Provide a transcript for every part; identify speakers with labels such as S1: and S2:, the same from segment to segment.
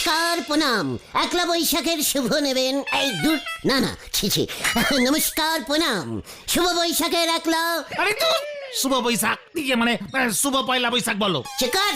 S1: নমস্কার প্রণাম। একলা বৈশাখের শুভ নেবেন। এই দূর না না ছি নমস্কার প্রণাম। শুভ বৈশাখের একলা।
S2: আরে তো শুভ বৈশাখ মানে শুভ পয়লা বৈশাখ বলো।
S1: চিকার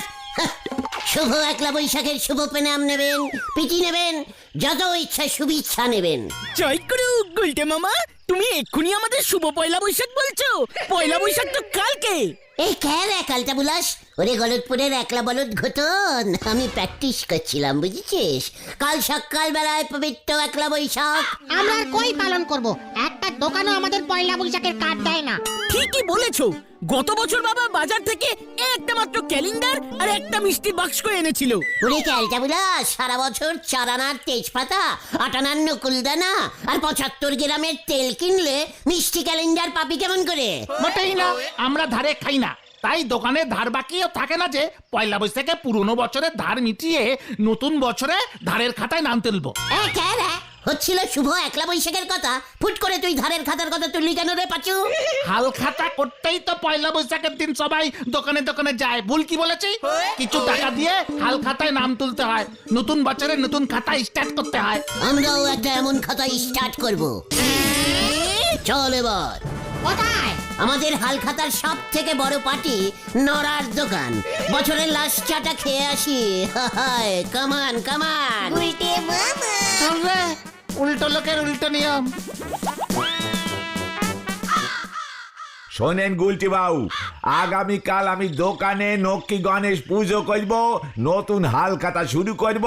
S1: শুভ একলা বৈশাখের শুভ প্রণাম নেবেন, পিটি নেবেন, যত ইচ্ছা শুভেচ্ছা নেবেন।
S3: জয় গুরু গুলটে মামা, তুমি এক্ষুনি আমাদের শুভ পয়লা বৈশাখ বলছো? পয়লা বৈশাখ তো কালকে।
S1: এই খেয়াল একালটা বুলাস, ওরে গলতপুরের একলা বলদ ঘটন, আমি প্র্যাকটিস করছিলাম বুঝেছিস। কাল সকাল বেলায় পবিত্র একলা বৈশাখ।
S4: আমরা আর কই পালন করব? একটা দোকানও আমাদের পয়লা বৈশাখের কার্ড দেয় না।
S3: ঠিকই বলেছো, গত বছর বাবা বাজার থেকে একটা মাত্র ক্যালেন্ডার আর একটা মিষ্টি বাক্স করে এনেছিল।
S1: ওরে খেয়ালটা বুলাস, সারা বছর 4 আনার তেজপাতা, 8 আনার নকুলদানা আর 75 গ্রামের তেল কিনলে মিষ্টি ক্যালেন্ডার পাবি কেমন করে?
S2: মোটেই না, আমরা ধারে খাই না, তাই দোকানে ধার বাকিও থাকে না যে পয়লা বৈশাখে পুরনো বছরের ধার মিটিয়ে নতুন বছরে ধারের খাতায় নাম তুলবো।
S1: হচ্ছিল শুভ একলা বৈশাখের কথা, ফুট করে তুই ধারের খাতার কথা তুললি কেন রে পাচু?
S2: হাল খাতা করতেই তো পয়লা বৈশাখের দিন সবাই দোকানে দোকানে যায়। ভুল কি বলেছি? কিছু টাকা দিয়ে হাল খাতায় নাম তুলতে হয়, নতুন বছরে নতুন খাতা স্টার্ট করতে হয়।
S1: আমরাও একটা এমন খাতা স্টার্ট করব। চল এবার
S4: কোথায়?
S1: আমাদের হাল খাতার সব থেকে বড় পার্টি নড়ার দোকান। বছরের লাস্ট চাটা খেয়ে আসি। হায় কামান কামান।
S2: চল রে, উল্টো লোকের উল্টো নিয়ম।
S5: শোনেন গুলটি বাবু, আগামীকাল আমি দোকানে নক্ষী গণেশ পুজো করব, নতুন হাল খাতা শুরু করব,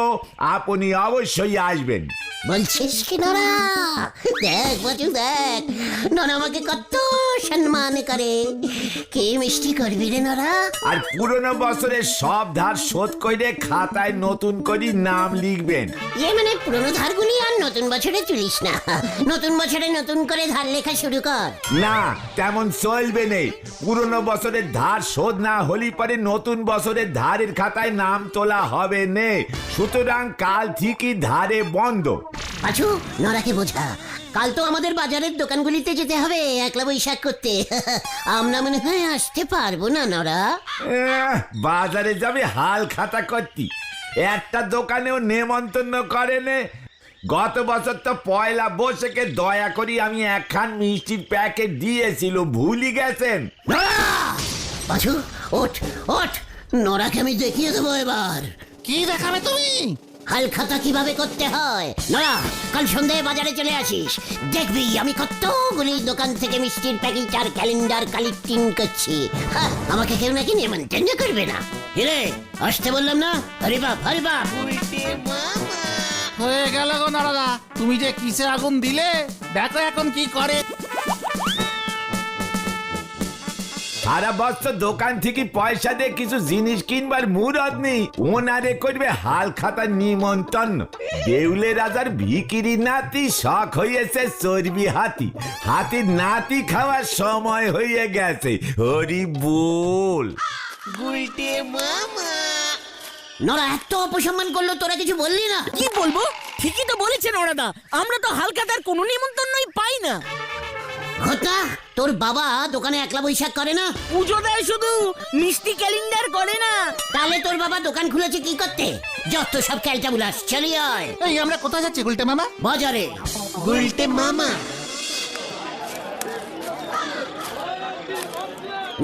S5: আপনি অবশ্যই আসবেন।
S1: বলছিস কি নরা? দেখ বাজু দেখ, নরা আমাকে কত সম্মান করে। কি মিষ্টি করবি রে নরা?
S5: আর পুরনো বছরের সব ধার শোধ করে খাতায় নতুন করে নাম লিখবেন।
S1: মানে পুরনো ধারগুলি আর নতুন বছরে তুলিস না, নতুন বছরে নতুন করে ধার লেখা শুরু কর।
S5: না, তেমন চলবে নেই। পুরনো বছরের ধার শোধ না হলে পরে নতুন বছরের ধারের খাতায় নাম তোলা হবে নে। সুতরাং কাল থেকে ধারে বন্ধ।
S1: পাচু, নরাকে বোঝা, কাল তো আমাদের বাজারের দোকানগুলিতে যেতে হবে একলা বৈশাখ করতে। আমরা মনে হয় আসতে পারবো না নরা।
S5: বাজারে যাবে হাল খাতা করতি, একটা দোকানেও নেমন্তন্ন করেনে। গত বছর তো পয়লা বৈশাখে দয়া করি আমি একখান মিষ্টির প্যাকেট দিয়েছিল, ভুলি গেছেন?
S1: পাচু ওঠ ওঠ, নরাকে আমি দেখিয়ে দেবো এবার।
S2: কি দেখাবে তুমি?
S1: হাল খাতা কিভাবে করতে হয়। নরা, কাল সন্ধ্যায় বাজারে চলে আসিস, দেখবি আমি কতগুলি দোকান থেকে মিষ্টির প্যাকেট আর ক্যালেন্ডার কালেক্টিং করছি। আমাকে কেউ নাকি নেমন্তন্ন করবে না। কিরে, আসতে বললাম না? হরি বাপ হরি বাপ।
S2: হয়ে গেল গো নারদা, তুমি যে কিসে আগুন দিলে, দেখো এখন কি করে।
S5: সারা বছর দোকান থেকে পয়সা দিয়ে কিছু জিনিস কিনবার মুরদ নেই, ওনারে করবে হাল খাতার নিমন্ত্রণ। দেউলে রাজার ভিকিরি নাতি শখ হয়েছে চর্বি হাতি, হাতির নাতি খাওয়ার সময় হয়ে গেছে। হরি বল।
S1: নরা এত অপসম্মান করলো, তোরা কিছু বললি না?
S3: কি বলবো, ঠিকই তো বলেছেন ওরাদা, আমরা তো হালখাতার কোনো নিমন্ত্রণই পাই না।
S1: ঘটনা, তোর বাবা দোকানে একলা বৈশাখ করে না?
S3: পুজো দেয় শুধু, মিষ্টি ক্যালেন্ডার করে না।
S1: তাহলে তোর বাবা দোকান খুলেছে কি করতে? যত সব ক্যালটা বুলাস, চলি আয়।
S2: এই আমরা কোথায় যাচ্ছি গুলটে মামা?
S1: বাজারে। গুলটে মামা।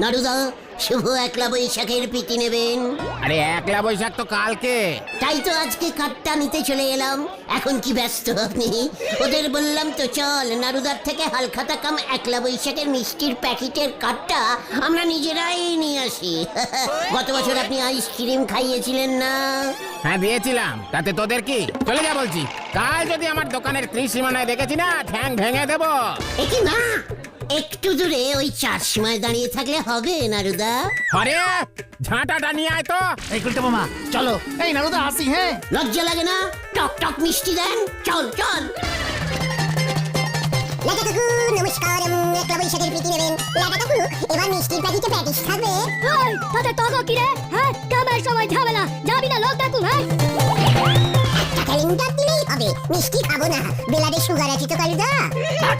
S1: নারুদা, শুভ একলা বৈশাখের পিটি নেবেন?
S6: আরে একলা বৈশাখ তো কালকে।
S1: তাই তো আজকে কাঠটা নিতে চলে এলাম। এখন কি ব্যস্ত আপনি? ওদের বললাম তো চল নারুদার থেকে হালখাতা কাম একলা বৈশাখের মিষ্টির প্যাকেটের কাঠটা আমরা নিজেরাই নিয়ে আসি। গত বছর আপনি আইসক্রিম খাইয়েছিলেন না?
S6: হ্যাঁ দিয়েছিলাম, তাতে তোদের কি? চলে যা বলছি, কাল যদি আমার দোকানের ত্রিসীমানায় দেখেছি না, ঠ্যাং ভেঙে দেবো।
S1: একই না, একটু দূরে ওই 4 সীমায় দাঁড়িয়ে থাকলে হবে নারুদা?
S6: আরে ঝাঁটাটা নিয়ে আয় তো।
S2: এই গুলটে মামা চলো। এই নারদা আসি। হ্যাঁ,
S1: লজ্জা লাগে না? টক টক মিষ্টি দেন, চল চল।
S7: লাটা কাকু নমস্কার, একলা বৈশাখের প্রীতি নেবেন। লাটা কাকু, এবার মিষ্টির প্যাকেটে প্যাটিস থাকবে?
S8: ওই তাতে তগো কি রে? হ্যাঁ, কামের সময় ঝামেলা, যাবি না লোক ডাকুন? হ্যাঁ,
S7: একটা ক্যালেন্ডার দিলেই হবে, মিষ্টি খাবো না, বেলারে সুগার আছে তো কালুদা।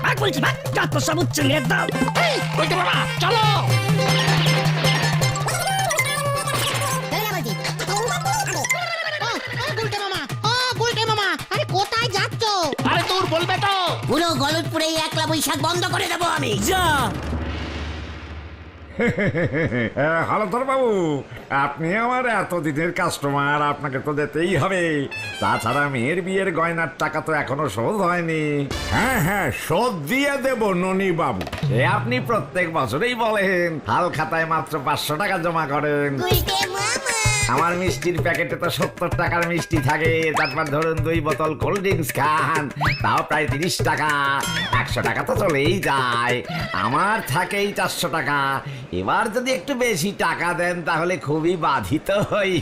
S3: ভাগ বলছি, ভাগ, যত সব উচ্চে লেট দাও।
S2: এই গুলটে মামা চলো।
S7: চলে যা বলছি, একটা ক্যালেন্ডার দিলেই হবে।
S4: ও গুলটে মামা, ও
S1: বৈশাখ বন্ধ করে দেবো আমি।
S3: যা
S5: হালধর বাবু, আপনি আমার এতদিনের কাস্টমার, আপনাকে তো দিতেই হবে। তাছাড়া মেয়ের বিয়ের গয়নার টাকা তো এখনো শোধ হয়নি। হ্যাঁ হ্যাঁ, শোধ দিয়ে দেব ননি বাবু। এ আপনি প্রত্যেক বছরেই বলেন, হাল খাতায় মাত্র 500 টাকা জমা করেন। আমার মিষ্টির প্যাকেটে তো 70 টাকার মিষ্টি থাকে। তারপর ধরুন 2 বোতল কোল্ড ড্রিঙ্কস খান, তাও প্রায় 30 টাকা। 100 টাকা তো চলেই যায়। আমার থাকেই 400 টাকা। এবার যদি একটু বেশি টাকা দেন তাহলে খুবই বাধিত হই।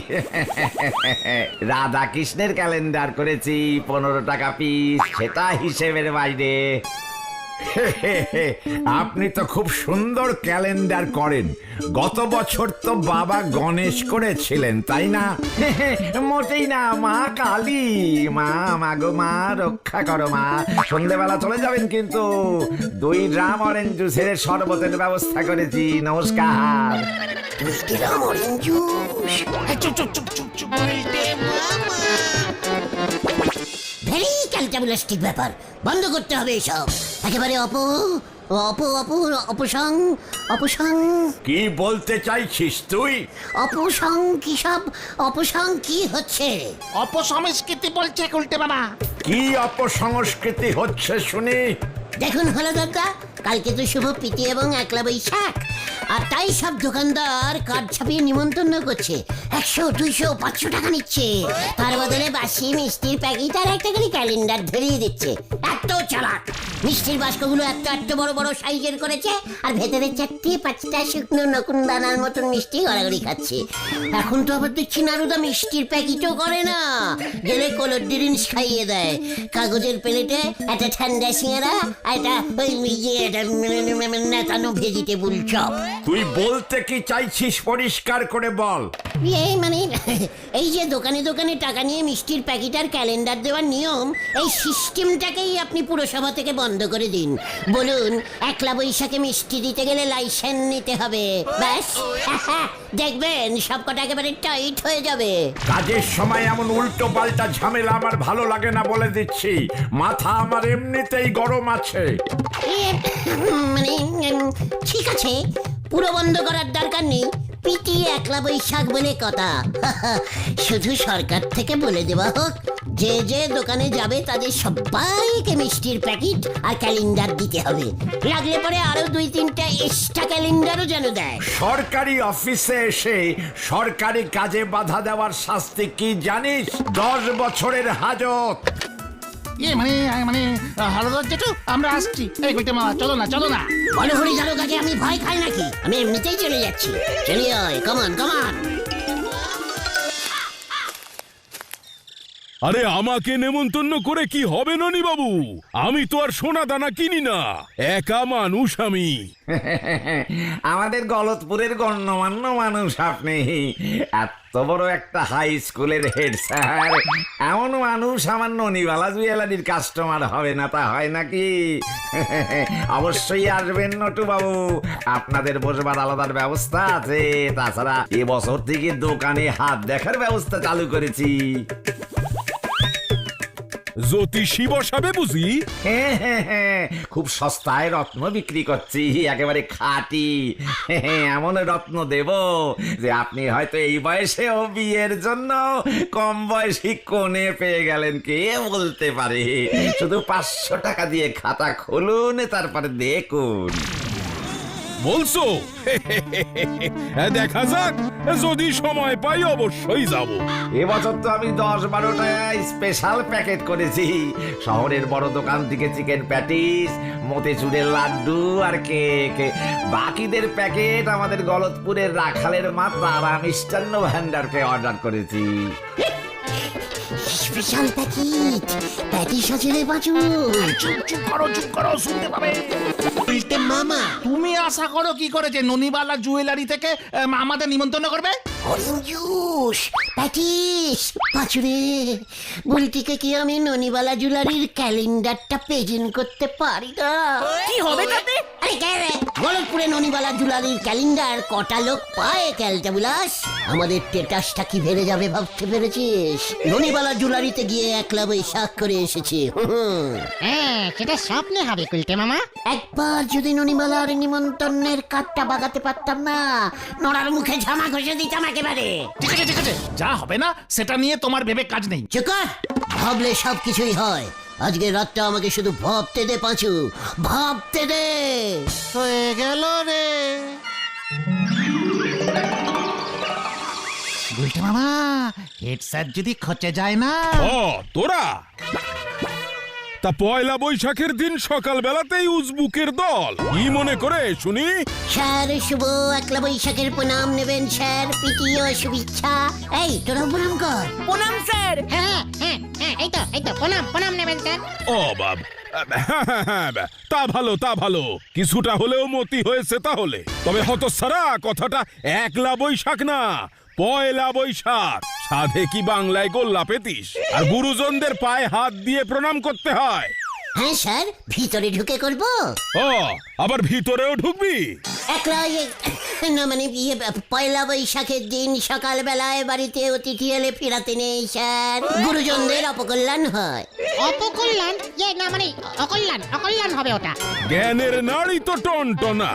S5: রাধা কৃষ্ণের ক্যালেন্ডার করেছি 15 টাকা পিস, সেটা হিসেবের বাইরে। আপনি তো খুব সুন্দর ক্যালেন্ডার করেন। গত বছর তো বাবা গণেশ করেছিলেন, তাই না? মোটেই না, মা কালী। মা মাগো মা, রক্ষা করো মা। সন্ধ্যেবেলা চলে যাবেন কিন্তু। 2 ড্রাম অরেঞ্জ জুসের শরবতের ব্যবস্থা করেছি। নমস্কার।
S1: ভেরি ক্যালটাবুলাস্টিক ব্যাপার, বন্ধ করতে হবে এসব একেবারে। অপসং
S5: কি বলতে চাইছিস তুই?
S1: অপসং কি সব? অপসং কি হচ্ছে?
S2: অপসংস্কৃতি বলছে উল্টে বাবা।
S5: কি অপসংস্কৃতি হচ্ছে শুনি?
S1: দেখুন হলো দাদা, কালকে তো শুভ প্রীতি এবং 1লা বৈশাখ, আর তাই সব দোকানদার কার্ড ছাপিয়ে নিমন্ত্রণ করছে। 100, 200, 500 টাকা নিচ্ছে। তার বদলে বাসি মিষ্টির প্যাকেট আর একটা করে ক্যালেন্ডার ধরিয়ে দিচ্ছে। এত চালাক! মিষ্টির বাস্কগুলো এত বড় বড় সাইজের করেছে, আর ভেতরে 4-5টা শুকনো নকুন দানার মতন মিষ্টি গড়াগড়ি খাচ্ছে। এখন তো আবার দেখছি নারুদা মিষ্টির প্যাকেটও করে না, গেলে কোল্ড ড্রিঙ্কস খাইয়ে দেয়। কাগজের প্লেটে একটা ঠান্ডা সিঙ্গারা আর একটা ওই নেতানো ভেজিটেবল চপ।
S5: তুই বলতে কি চাইছিস পরিষ্কার করে বল।
S1: মানে এই যে দোকানে দোকানে টাকা নিয়ে মিষ্টির প্যাকেট আর ক্যালেন্ডার দেওয়ার নিয়ম, এই সিস্টেমটাকেই আপনি পুরসভা থেকে বন্ধ করে দিন। বলুন 1লা বৈশাখে মিষ্টি দিতে গেলে লাইসেন্স নিতে হবে, ব্যাস। দেখবেন সব কটা একেবারে টাইট হয়ে যাবে।
S5: কাজের সময় এমন উল্টো পাল্টা ঝামেলা আমার ভালো লাগে না বলে দিচ্ছি। মাথা আমার এমনিতেই গরম আছে।
S1: মানে ঠিক আছে, পুরো বন্ধ করার দরকার নেই। পিটি 1লা বৈশাখ বলে কথা। শুধু সরকার থেকে বলে দেওয়া হোক, যে যে দোকানে যাবে তাদের সবাইকে মিষ্টির প্যাকেট আর ক্যালেন্ডার দিতে হবে। লাগলে পরে আরো 2-3টা এক্সট্রা ক্যালেন্ডারও যেন দেয়।
S5: সরকারি অফিসে এসে সরকারি কাজে বাধা দেওয়ার শাস্তি কি জানিস? 10 বছরের হাজত।
S2: মানে হলদর জেঠু, আমরা আসছি। এই গুলটে মামা, চলো না।
S1: বলো হরি জানো কাকে আমি ভয় খাই নাকি? আমি এমনিতেই চলে যাচ্ছি। চলি ওই, কমান।
S9: আরে আমাকে নেমন্তন্ন করে কি হবে ননি বাবু? আমি তো আর সোনা দানা কিনি না, একা মানুষ আমি।
S5: আমাদের গলতপুরের গণ্যমান্য মানুষ আপনি। এত বড় একটা হাই স্কুলের হেড স্যার, এমন মানুষ আমার ননিবালা জুয়েলারির কাস্টমার হবে না তা হয় নাকি? অবশ্যই আসবেন নটু বাবু, আপনাদের বসবার আলাদার ব্যবস্থা আছে। তাছাড়া এবছর থেকে দোকানে হাত দেখার ব্যবস্থা চালু করেছি।
S9: জ্যোতিষী বসাবে বুঝি?
S5: হ্যাঁ, খুব সস্তায় রত্ন বিক্রি করছি, একেবারে খাঁটি। এমন রত্ন দেব যে আপনি হয়তো এই বয়সেও বিয়ের জন্য কম বয়সী কোণে পেয়ে গেলেন, কে বলতে পারে। শুধু 500 টাকা দিয়ে খাতা খুলুন, তারপরে দেখুন।
S9: বলছো? দেখা যাক, যদি সময় পাই অবশ্যই যাব।
S5: এবছর তো আমি 10-12টা স্পেশাল প্যাকেট করেছি। শহরের বড় দোকান থেকে চিকেন প্যাটিস, মতিচুরের লাড্ডু আর কেক। বাকিদের প্যাকেট আমাদের গলতপুরের রাখালের মা তারা মিষ্টান্ন ভান্ডারকে অর্ডার করেছি।
S1: স্পেশাল প্যাটিস আছে রে বাচু।
S2: চুপ করো, শুনতে পাবে। উল্টে মামা, তুমি আশা করো কি করে যে ননিবালা জুয়েলারি থেকে আমাদের নিমন্ত্রণ করবে?
S1: অরেঞ্জ জুস, প্যাটিস, পাচুরে বুলটিকে কি আমি ননিবালা জুলারির ক্যালেন্ডারটা প্রেজেন্ট করতে পারি না?
S3: কি হবে তাতে?
S1: আরে কে রে? গলতপুরে ননিবালা জুলারির ক্যালেন্ডার কটা লোক পায় ক্যালটা বুলাস? আমাদের টেটাসটা কি বেড়ে যাবে ভাবতে পেরেছিস? ননিবালা জুলারিতে গিয়ে একলা বৈশাখ করে এসেছি।
S4: হ্যাঁ সেটা স্বপ্নে হবে কুলটে মামা।
S1: একবার যদি ননিবালার নিমন্ত্রণের কাঠটা বাগাতে পারতাম না, নড়ার মুখে ঝামা ঘষে দিতাম একেবারে।
S2: ঠিক আছে ঠিক আছে, যা হবে না সেটা নিয়ে তোমার ভেবে কাজ নেই।
S1: চুকার, ভাবলে সব কিছুই হয়। আজকে রাতটা আমাকে শুধু ভাবতে দে পাঁচু, ভাবতে দে।
S2: হয়ে গেল রে গুলটে মামা, হেড স্যার যদি খচে যায় না।
S9: ও তোরা তা পয়লা বৈশাখের দিন সকাল বেলাতেই উজবুকের দল কি মনে করে শুনি?
S1: স্যার শুভ একলা বৈশাখের প্রণাম নেবেন স্যার, প্রীতি ও শুভেচ্ছা। এই তোরা প্রণাম কর।
S3: প্রণাম স্যার।
S4: হ্যাঁ হ্যাঁ হ্যাঁ এই তো প্রণাম নেবেন স্যার।
S9: ও বাব, তা ভালো তা ভালো, কিছুটা হলেও মতি হয়েছে তাহলে। তবে হতচ্ছাড়া, কথাটা একলা বৈশাখ না, পয়লা বৈশাখ। সাধে কি বাংলায় গোল্লা পেতিস? আর গুরুজনদের পায়ে হাত দিয়ে প্রণাম করতে হয়।
S1: হ্যাঁ স্যার, ভিতরে ঢুকে করব।
S9: ও আবার ভিতরেও ঢুকবি?
S1: একলা না মানে পয়লা বৈশাখের দিন সকালবেলায় বাড়িতে অতিথি এলে ফেরাতে নেই স্যার, গুরুজনদের অপকল্যাণ হয়।
S4: অপকল্যাণ? না মানে অকল্যাণ হবে ওটা।
S9: জ্ঞানের নাড়ি তো টনটনা।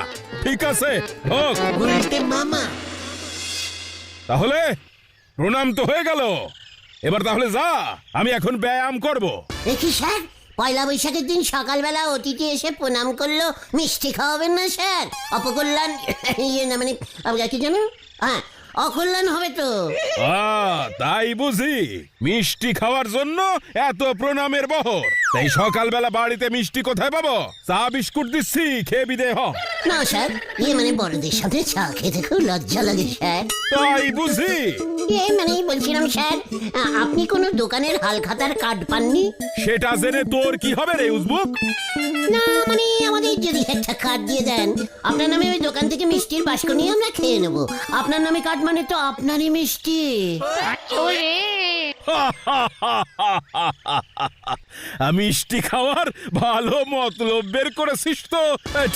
S9: ঠিক আছে হোক।
S1: গুলটে মামা,
S9: তাহলে প্রণাম তো হয়ে গেল, এবার তাহলে যা, আমি এখন ব্যায়াম করব।
S1: দেখি স্যার, পয়লা বৈশাখের দিন সকালবেলা অতিথি এসে প্রণাম করলো, মিষ্টি খাওয়াবেন না স্যার? অপকল্যাণ না মানে আপনার কি জানো? হ্যাঁ, অকল্যাণ হবে তো।
S9: তাই বুঝি, মিষ্টি খাওয়ার জন্য এত প্রণামের বহর। তাই সকালবেলা বাড়িতে মিষ্টি কোথায় পাবো? চা বিস্কুট দিচ্ছি, খেয়ে বিদে হ।
S1: না স্যার, মানে বড়দের সাথে চা খেতে খুব লজ্জা লাগে স্যার।
S9: তাই বুঝি?
S1: মানে বলছিলাম স্যার, আপনি কোনো দোকানের হালখাতার কার্ড পাননি?
S9: সেটা জেনে তোর কি হবে রে উজবুক?
S1: না মানে আমাদের যদি একটা কার্ড দিয়ে দেন, আপনার নামে ওই দোকান থেকে মিষ্টির বাস্ক নিয়ে আমরা খেয়ে নেবো। আপনার নামে কার্ড মানে তো আপনারই মিষ্টি।
S9: মিষ্টি খাওয়ার ভালো মতলব বের করেছিস তো।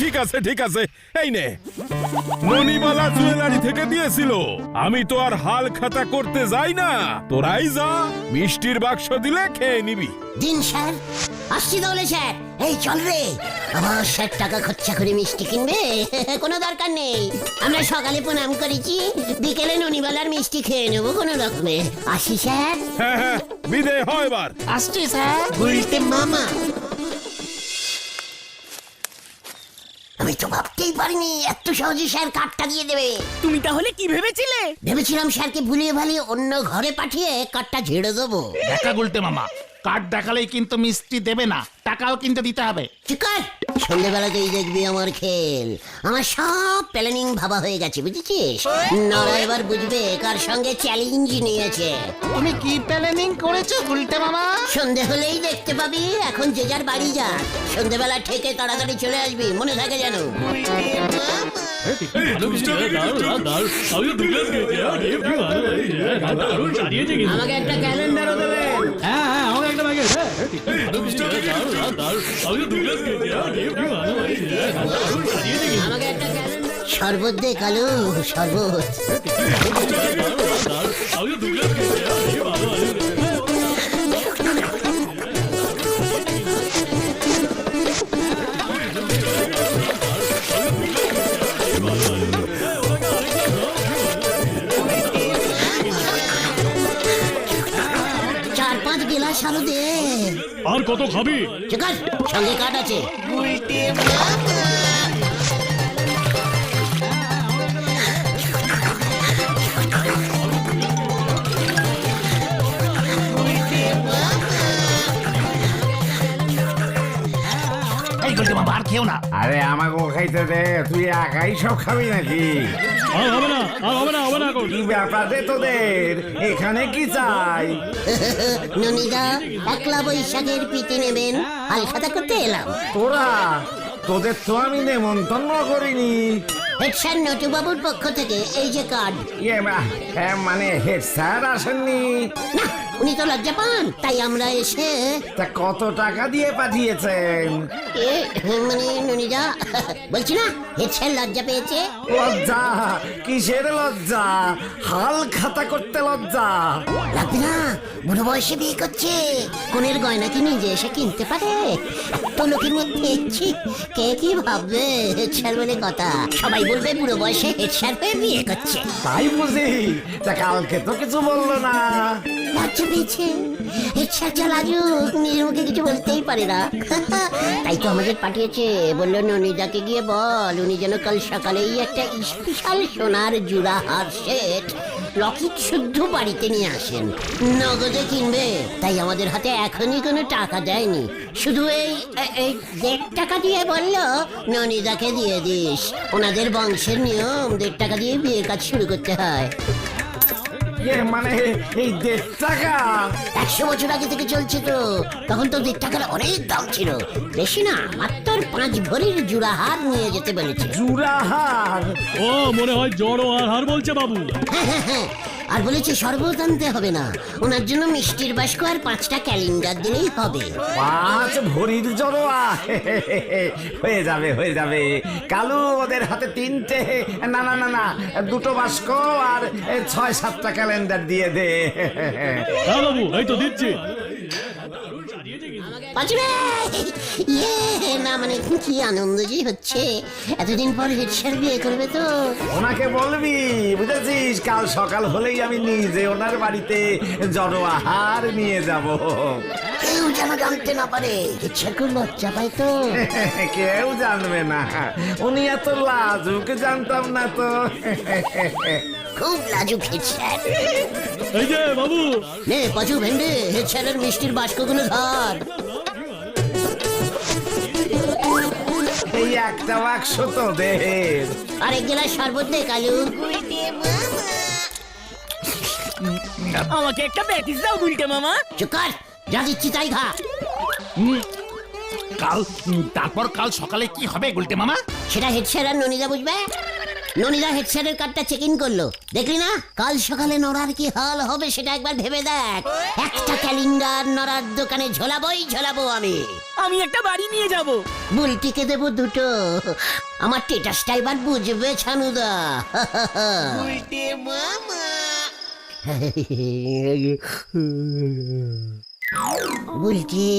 S9: ঠিক আছে ঠিক আছে, এই নে, ননিবালা জুয়েলারি থেকে দিয়েছিল। আমি তো আর হাল খাতা করতে যাই না, তোরাই যা, মিষ্টির বাক্স দিলে খেয়ে নিবি।
S1: দিন স্যার, আসছি তাহলে স্যার। এই চল রে, আবার স্যার টাকা খরচা করে মিষ্টি কিনবে? কোনো দরকার নেই, আমরা সকালে প্রণাম করেছি, বিকেলে ননিবালার মিষ্টি খেয়ে নেবো কোনো রকমে। আসি স্যার।
S9: হ্যাঁ হ্যাঁ, বিদায় হয় এবার।
S2: আসছি স্যার।
S1: গুলটে মামা, আমি তো ভাবতেই পারিনি এত সহজে স্যার কার্ডটা দিয়ে দেবে।
S3: তুমি তাহলে কি ভেবেছিলে?
S1: ভেবেছিলাম স্যারকে ভুলিয়ে ভালিয়ে অন্য ঘরে পাঠিয়ে কার্ডটা ঝেড়ে দেবো।
S2: দেখা গুলটে মামা, কার্ড দেখালেই কিন্তু মিষ্টি দেবে না, টাকাও কিন্তু দিতে হবে।
S1: চিকার, সন্ধ্যেবেলাতেই দেখবি আমার খেল। আমার সব প্ল্যানিং ভাবা হয়ে গেছে, বুঝেছিস? নরা এবার বুঝবে কার সঙ্গে চ্যালেঞ্জ নিয়েছে।
S2: তুমি কি প্ল্যানিং করেছো গুলটে মামা?
S1: সন্ধে হলেই দেখতে পাবি। এখন যে যার বাড়ি যা, সন্ধেবেলা ঠেকে তাড়াতাড়ি চলে আসবি, মনে থাকে যেন। আমাকে একটা ক্যালেন্ডারও দেবেন। আমাকে একটা ক্যালেন্ডার। শরবত দে কালু, শরবত। গেলাস আরো দে।
S9: আর কত খাবি?
S1: চিকার, সঙ্গে কার্ড আছে।
S2: এই গুলটে মামা, আর খেও না।
S5: আরে আমাকেও খাইতে দে, তুই একাই সব খাবি নাকি? কি ব্যাপার রে তোদের? এখানে কি চাই?
S1: ননিদা, একলা বৈশাখের প্রীতি নেবেন, হালখাতা করতে এলাম।
S5: তোদের তো আমি নেমন্তন্ন করিনি।
S1: হেড স্যার নটুবাবুর পক্ষ থেকে এই যে কার্ড।
S5: মানে হেড স্যার আসেননি?
S1: না, উনি তো লজ্জা পান, তাই আমরা এসে
S5: তা কত টাকা দিয়ে পাঠিয়েছেন?
S1: মানে ননিদা, বলছি না হেড স্যার লজ্জা পেয়েছে।
S5: লজ্জা? কিসের লজ্জা? হাল খাতা করতে লজ্জা?
S1: লাগবে না, বুড়ো বয়সে বিয়ে করছে, কোনের গয়না কি নিজে এসে কিনতে পারে? তো লোকের মধ্যে কে কি ভাববে? হেড স্যার বলে কথা, সবাই বলবে বুড়ো বয়সে হেড স্যার হয়ে বিয়ে করছে।
S5: তাই বুঝি? তা কালকে তো কিছু বললো না।
S1: লজ্জা পেয়েছে, হেড স্যার যা লাজুক, নিজের মুখে কিছু বলতেই পারে না। তাই তো আমাদের পাঠিয়েছে, বললো ননিদাকে গিয়ে বল উনি যেন কাল সকালেই একটা স্পেশাল সোনার জুড়া হার সেট লকেট শুদ্ধ বাড়িতে নিয়ে আসেন, নগদে কিনবে। তাই আমাদের হাতে এখনই কোনো টাকা দেয়নি, শুধু এই 1.5 টাকা দিয়ে বললো ননিদাকে দিয়ে দিস। ওনাদের বংশের নিয়ম 1.5 টাকা দিয়ে বিয়ের কাজ শুরু করতে হয়।
S5: মানে এই 1.5 টাকা?
S1: 100 বছর আগে থেকে চলছে তো, তখন তো 1.5 টাকার অনেক দাম ছিল। বেশি না, মাত্র 5 ভরির জুড়া হার নিয়ে যেতে বলেছে।
S5: জুরাহার?
S10: ও মনে হয় জড়ো হার বলছে বাবু।
S1: হ্যাঁ, আর বলেছে শরবত আনতে হবে না, ওনার জন্য মিষ্টির বাস্ক আর 5টা ক্যালেন্ডার দিলেই হবে।
S5: 5 ভরির জড়োয়া? হয়ে যাবে হয়ে যাবে। কালু ওদের হাতে 3টে, না না না না 2টো বাস্ক আর 6-7টা ক্যালেন্ডার দিয়ে দে।
S10: হ্যাঁ বাবু, এই তো দিচ্ছি।
S1: না মানে কি আনন্দ যে হচ্ছে, এতদিন পর হেড স্যার বিয়ে করবে তো।
S5: ওনাকে বলবি বুঝেছিস, কাল সকাল হলেই আমি নিজে ওনার বাড়িতে জড়োয়াহার নিয়ে যাব।
S1: কেউ যেন জানতে না পারে, হেড স্যার খুব লজ্জা পায় তো।
S5: কেউ জানবে না, উনি এত লাজুক, জানতাম না তো।
S1: খুব লাজুক হেড স্যার।
S10: এই যে বাবু,
S1: নে পাঁচু ভেন্ডে, হেড স্যারের মিষ্টির বাস্কগুলো ধর।
S5: এই একটা বাক্স তো দেহের।
S1: আর এক গ্লাস শরবত দে কালু।
S3: আমাকে একটা প্যাটিস দাও গুলটে মামা।
S1: চুপ কর, যা দিচ্ছি তাই খা।
S2: তারপর কাল সকালে কি হবে গুলটে মামা?
S1: সেটা হেড স্যার আর ননিদা বুঝবে। ননিদা হেড স্যারের কার্ডটা চেক ইন করলো, দেখলি না? কাল সকালে নড়ার কি হাল হবে সেটা একবার ভেবে দেখ। একটা ক্যালেন্ডার নড়ার দোকানে ঝোলাবো আমি।
S3: আমি একটা বাড়ি নিয়ে যাব।
S1: বুলটিকে দেবো 2টো। আমার টেটাসটা এবার বুঝবে ছানুদা। বুলটি,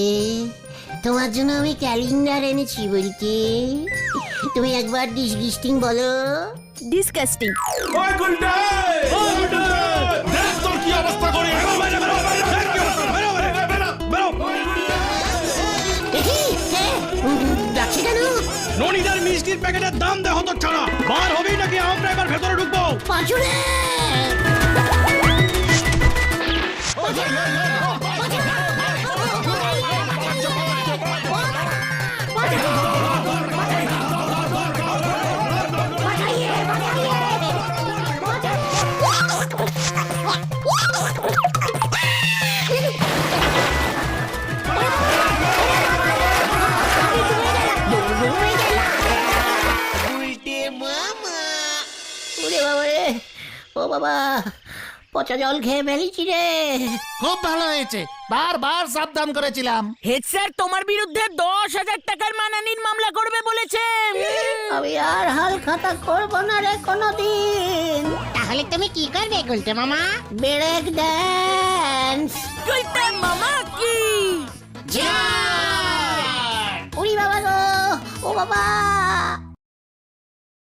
S1: তোমার জন্য আমি ক্যালেন্ডার এনেছি বুলটি। তুমি একবার ডিসগিস্টিং বলো।
S8: ডিসকাস্টিং।
S1: ডাকছি কেন?
S10: ননিদার মিষ্টির প্যাকেটের দাম দে হতো ছাড়া, বার হবেই নাকি আমরা এবার ভেতরে ঢুকবো?
S1: পাঁচুরে! ও বাবা, পচা জল খেয়ে ফেলেছি রে।
S2: খুব ভালো হয়েছে, বারবার সাবধান করেছিলাম।
S3: হেড স্যার তোমার বিরুদ্ধে 10,000 টাকার মানহানির মামলা করবে বলেছে।
S1: আমি আর হাল খাতা করব না রে কোনদিন।
S4: তাহলে তুমি কি করবে গুলটে মামা?
S1: Break dance.
S3: গুলটে মামা কি
S1: ওরে বাবা গো, ও বাবা।